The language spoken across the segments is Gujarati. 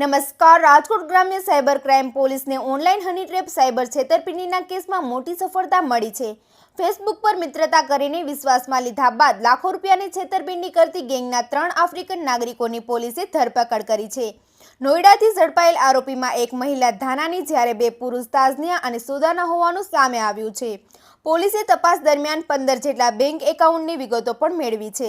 નમસ્કાર. રાજકોટ ગ્રામ્ય સાયબર ક્રાઇમ પોલીસને ઓનલાઈન હની ટ્રેપ સાયબર છેતરપિંડીના કેસમાં મોટી સફળતા મળી છે. ફેસબુક પર મિત્રતા કરીને વિશ્વાસમાં લીધા બાદ લાખો રૂપિયાની છેતરપિંડી કરતી ગેંગના 3 આફ્રિકન નાગરિકોની પોલીસે ધરપકડ કરી છે. નોઈડાથી ઝડપાયેલ આરોપીમાં એક મહિલા ધાનાની જ્યારે 2 પુરુષ તાઝનિયા અને સુદાના હોવાનું સામે આવ્યું છે. પોલીસે તપાસ દરમિયાન 15 જેટલા બેંક એકાઉન્ટની વિગતો પણ મેળવી છે,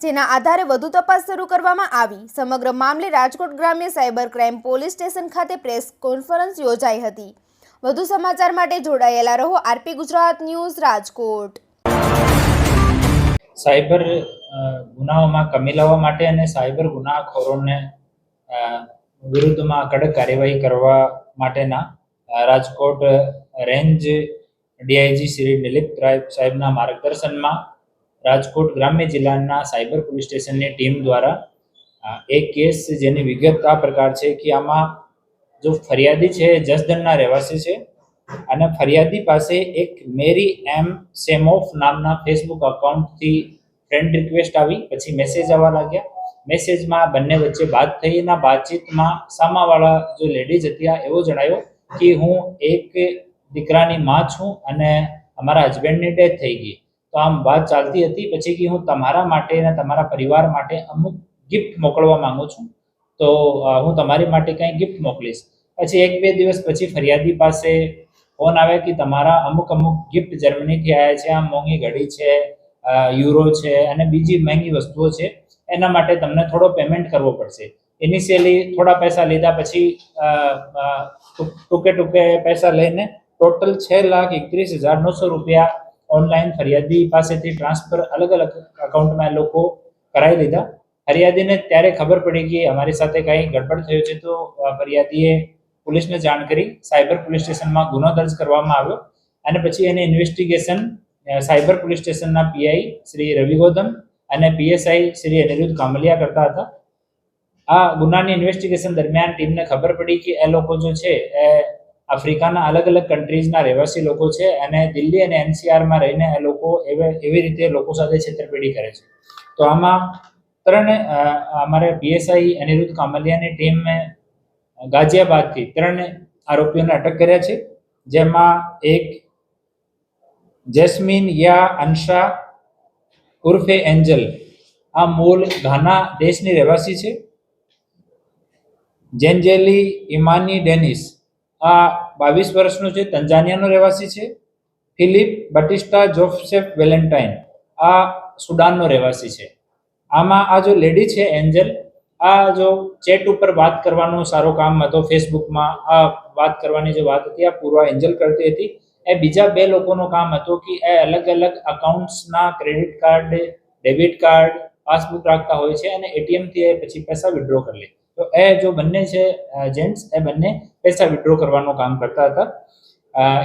જેના આધારે વધુ તપાસ શરૂ કરવામાં આવી. સમગ્ર મામલે રાજકોટ ગ્રામ્ય સાયબર ક્રાઇમ પોલીસ સ્ટેશન ખાતે પ્રેસ કોન્ફરન્સ યોજાઈ હતી. વધુ સમાચાર માટે જોડાયેલા રહો RP Gujarat news Rajkot. Cyber ગુનાઓમાં કમી લાવવા માટે અને સાયબર ગુનાખોરોને વિરુદ્ધમાં કડક કાર્યવાહી કરવા માટેના રાજકોટ રેન્જ ડીઆઈજી શ્રી દિલીપ રાય સાહેબના માર્ગદર્શનમાં રાજકોટ ગ્રામ્ય જિલ્લાના સાયબર પોલીસ સ્ટેશનની ટીમ દ્વારા એક કેસ જેની વિગત આ પ્રકાર છે કે આમાં જો ફરિયાદી છે જસદણના રહેવાસી છે અને ફરિયાદી પાસે એક મેરી એમ સેમોફ નામના ફેસબુક અકાઉન્ટથી ફ્રેન્ડ રિક્વેસ્ટ આવી, પછી મેસેજ આવવા લાગ્યા. મેસેજમાં બંને વચ્ચે વાત થઈ. એના બાતચીતમાં સામાવાળા જો લેડીઝ હતી એવો જણાયો કે હું એક દીકરાની માં છું અને અમારા હસબન્ડની ડેથ થઈ ગઈ. તો આમ વાત ચાલતી હતી. પછી કે હું તમારા માટે અને તમારા પરિવાર માટે અમુક ગિફ્ટ મોકલવા માંગુ છું, તો હું તમારી માટે કંઈ ગિફ્ટ મોકલીશ. પછી 1-2 દિવસ પછી ફરિયાદી પાસે ફોન આવે કે તમારા અમુક ગિફ્ટ જર્મનીથી આવ્યા છે, આ મોંઘી ઘડી છે, યુરો છે અને બીજી મહેંગી વસ્તુઓ છે, એના માટે તમને થોડો પેમેન્ટ કરવો પડશે. ઇનિશિયલી થોડા પૈસા લીધા, પછી ટૂંકે પૈસા લઈને ટોટલ 6,31,900 રૂપિયા ઓનલાઈન ફરિયાદી પાસેથી ટ્રાન્સફર અલગ અકાઉન્ટમાં લોકો કરાવી લીધા. ફરિયાદીને ત્યારે ખબર પડી કે અમારી સાથે કંઈ ગડબડ થયો છે, તો ફરિયાદીએ પોલીસને જાણ કરી. સાયબર પોલીસ સ્ટેશનમાં ગુનો દર્જ કરવામાં આવ્યો અને પછી એની ઇન્વેસ્ટિગેશન સાયબર પોલીસ સ્ટેશનના પીઆઈ શ્રી રવિ ગૌતમ અને પીએસઆઈ શ્રી અનિરુદ્ધ કામલિયા કરતા હતા. આ ગુનાની ઇન્વેસ્ટિગેશન દરમિયાન ટીમને ખબર પડી કે એ લોકો જો છે એ આફ્રિકાના અલગ કન્ટ્રીઝના રહેવાસી લોકો છે અને દિલ્હી અને એનસીઆરમાં રહીને એ લોકો એવી રીતે લોકો સાથે છેતરપિંડી કરે છે. તો આમાં અમારે પીએસઆઈ અનિરુદ્ધ કામલિયાની ટીમે ગાઝિયાબાદથી 3 આરોપીઓને અટક કર્યા છે, જેમાં એક જેસ્મીન યા અંશા ઉર્ફે એન્જલ, આ મૂળ ઘાના દેશની રહેવાસી છે. જેન્જેલી ઇમાની ડેનિસ, આ 22 વર્ષનો છે, તંજાનિયાનો રહેવાસી છે. ફિલિપ બટિસ્ટા જોસેફ વેલેન્ટાઇન, આ સુડાનનો રહેવાસી છે. આમાં આ જો લેડી છે એન્જલ, આ જો ચેટ ઉપર વાત કરવાનો સારો કામ હતો, ફેસબુકમાં આ વાત કરવાની જે વાત હતી આ પૂર્વ એન્જલ કરતી હતી. એ બીજા 2 લોકોનો કામ હતું કે એ અલગ અકાઉન્ટ્સના credit card, debit card, passbook રાખતા હોય છે અને એટીએમથી એ પછી પૈસા વિડ્રો કરી લે. તો એ જો બંને છે જેન્ટ્સ, એ બંને પૈસા વિડ્રો કરવાનું કામ કરતા હતા.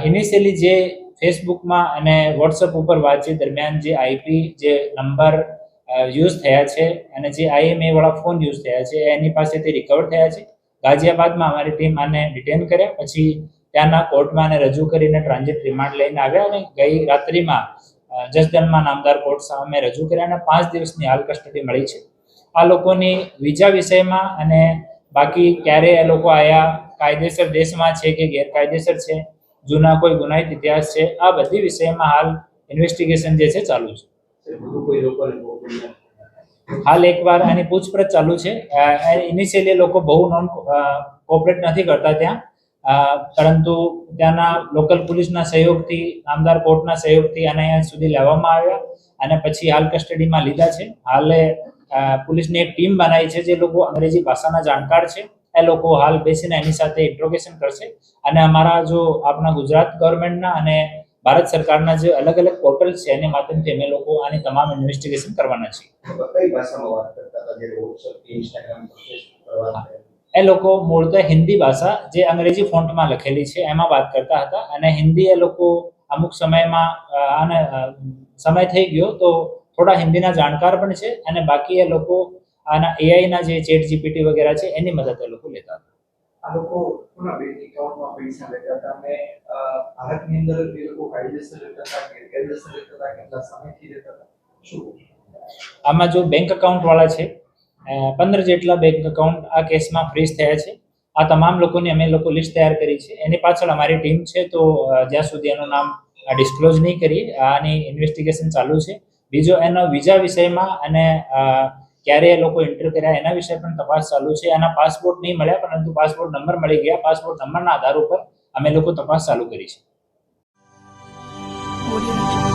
ઇનિશિયલી જે ફેસબુકમાં અને વોટ્સઅપ ઉપર વાતચીત દરમિયાન જે આઈપી જે નંબર યુઝ થયા છે અને જે આઈએમએ વાળા ફોન યુઝ થયા છે એની પાસેથી રિકવર થયા છે. ગાઝિયાબાદમાં અમારી ટીમ આને ડિટેન કર્યા, પછી ત્યાંના કોર્ટમાં આને રજૂ કરીને ટ્રાન્ઝિટ રિમાન્ડ લઈને આવ્યા અને ગઈ રાત્રિમાં જસદણમાં નામદાર કોર્ટ સામે રજૂ કર્યા અને 5 દિવસની હાલ કસ્ટડી મળી છે. આ લોકોની વિઝા વિષયમાં અને બાકી ક્યારે એ લોકો આયા, કાયદેસર દેશમાં છે કે ગેરકાયદેસર છે, જૂના કોઈ ગુનાહિત ઇતિહાસ છે, આ બધી વિષયમાં હાલ ઇન્વેસ્ટિગેશન જે છે ચાલુ છે. હાલ એકવાર આની પૂછપરછ ચાલુ છે. ઇનિશિયલી લોકો બહુ નોન કોઓપરેટ નથી કરતા ત્યાં, પરંતુ ત્યાંના લોકલ પોલીસના સહયોગથી, નામદાર કોર્ટના સહયોગથી આને અહીંયા સુધી લાવવામાં આવ્યા અને પછી હાલ કસ્ટડીમાં લીધા છે. હાલે પોલીસની એક ટીમ બનાવી છે જે લોકો અંગ્રેજી ભાષાના જાણકાર છે. એ લોકો હાલ બેસીને એની સાથે ઇન્ટ્રોગેશન કરશે અને અમારા જો આપણા ગુજરાત ગવર્મેન્ટના અને ભારત સરકારના જે અલગ પોર્ટલ્સ છે એની માધ્યમથી અમે લોકો આની તમામ ઇન્વેસ્ટિગેશન કરવાના છીએ. એ લોકો મૂળતઃ હિન્દી ભાષા જે અંગ્રેજી ફોન્ટમાં લખેલી છે એમાં વાત કરતા હતા અને હિન્દી એ લોકો અમુક સમયમાં આને સમય થઈ ગયો તો થોડા હિન્દીના જાણકાર પણ છે અને બાકી એ લોકો આના એઆઈના જે ચેટ જીપીટી વગેરે છે એની મદદ એ લોકો લેતા હતા. આ લોકો કોના બેંક એકાઉન્ટમાં પૈસા લેતા હતા અને ભારતની અંદર એ લોકો કાયદેસર લેતા હતા, ગેરકાયદેસર લેતા હતા, કેટલા સમયથી લેતા હતા, શું? આમાં જો બેંક એકાઉન્ટ વાળા છે 15 જેટલા બેંક એકાઉન્ટ આ કેસમાં ફ્રીઝ થયા છે આ તમામ લોકોની અમે લોકો લિસ્ટ તૈયાર કરી છે. એની પાછળ અમારી ટીમ છે, તો જ્યાં સુધી એનું નામ ડિસ્ક્લોઝ નહીં કરીએ, આની ઇન્વેસ્ટિગેશન ચાલુ છે. બીજો એનો વિઝા વિષયમાં અને ક્યારે એ લોકો એન્ટર કર્યા એના વિશે પણ તપાસ ચાલુ છે. એના પાસપોર્ટ નહીં મળ્યા, પરંતુ પાસપોર્ટ નંબર મળી ગયા. પાસપોર્ટ નંબરના આધાર ઉપર અમે લોકો તપાસ ચાલુ કરી છે. Audio Jungle.